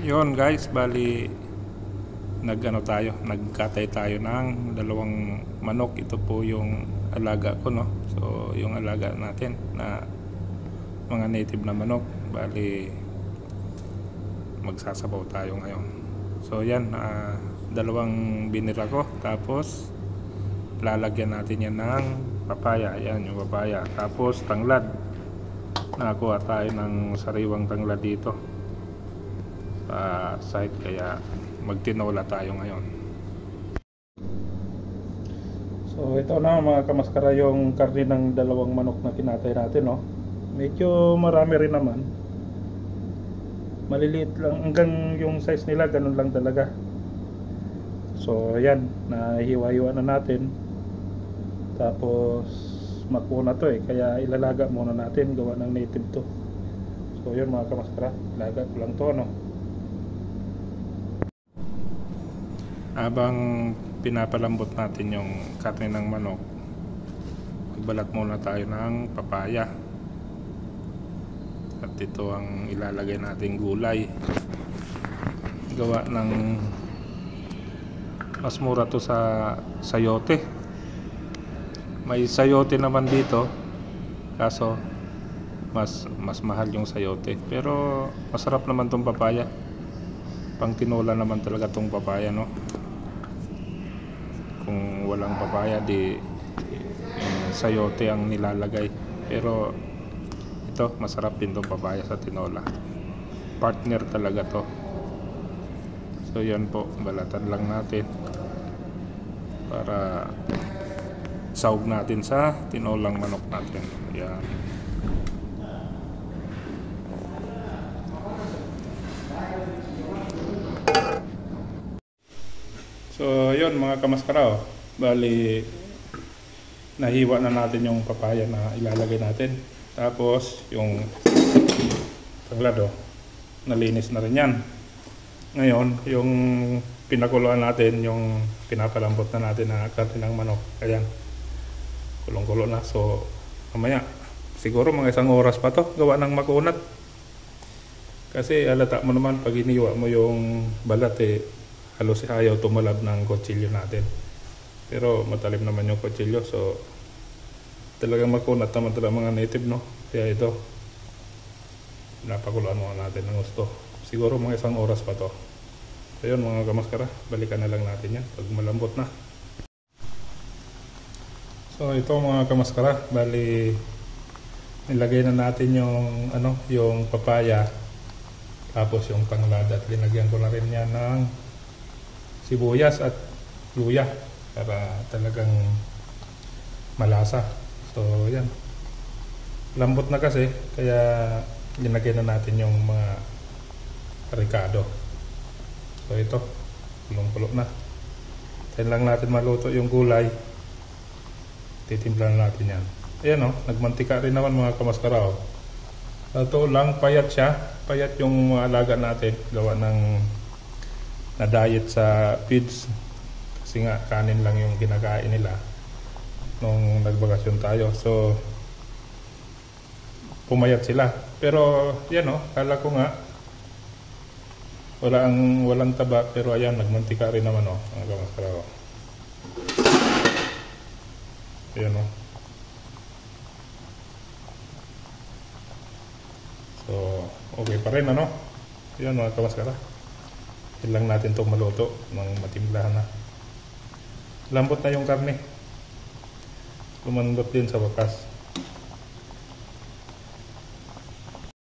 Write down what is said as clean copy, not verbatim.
Yon guys, bali nagkatay tayo ng dalawang manok. Ito po yung alaga ko, no. So yung alaga natin na mga native na manok, bali magsasabaw tayo ngayon. So yan, dalawang binira ko, tapos lalagyan natin yan ng papaya. Yan yung papaya, tapos tanglad. Nakakuha tayo ng sariwang tanglad dito sa site, kaya magtinola tayo ngayon. So ito na mga kamaskara, yung karne ng dalawang manok na kinatay natin, no. Medyo marami rin naman, maliliit lang, hanggang yung size nila ganun lang talaga. So ayan, nahiwa-hiwa na natin, tapos makuna to kaya ilalaga muna natin, gawa ng native to. So yun mga kamaskara, laga ko lang to, no. Habang pinapalambot natin yung karne ng manok, magbalat muna tayo ng papaya. At ito ang ilalagay nating gulay, gawa ng mas mura to sa sayote. May sayote naman dito, kaso mas mahal yung sayote, pero masarap naman tong papaya. Pang tinola naman talaga tong papaya, no. Kung walang papaya, di sayote ang nilalagay, pero ito masarap din tong papaya sa tinola. Partner talaga to. So yan po, balatan lang natin para sahog natin sa tinolang manok natin. Yan. So yun mga kamaskara, bali nahiwa na natin yung papaya na ilalagay natin, tapos yung tanglad, nalinis na rin yan. Ngayon yung pinakuluan natin, yung pinapalambot na natin na karne ng manok, ayan, kulong-kulo na. So mamaya siguro mga 1 oras pa to, gawa ng makunat, kasi alata mo naman pag iniwa mo yung balat, halos ayaw tumalab ng kutsilyo natin. Pero matalim naman yung kutsilyo, so talagang makunat naman talaga mga native, no. Kaya ito, napakuluan muna natin ng gusto. Siguro mga 1 oras pa to. So yun mga kamaskara, balikan na lang natin yan pag malambot na. So ito mga kamaskara, bali nilagay na natin yung yung papaya, tapos yung tanglad, at linagyan ko na rin yan ng sibuyas at luya para talagang malasa. So yan, lambot na kasi, kaya linagyan na natin yung mga ricado. So ito, kulong-kulo na. Tayo lang natin maluto yung gulay, titimplan natin yan. Ayan, nagmantika rin naman mga kamaskara. Ito lang, payat siya, payat yung alaga natin, gawa ng na diet sa feeds, kasi nga kanin lang yung kinakain nila nung nagbakasyon tayo. So pumayat sila, pero yan, kala ko nga walang taba, pero ayan, nagmantika rin naman, mga kamaskara. Ayan, so okay pa rin, yan mga kamaskara. Lang natin itong maluto ng matimplahan na. Lambot na yung karne, lumambot din sa wakas.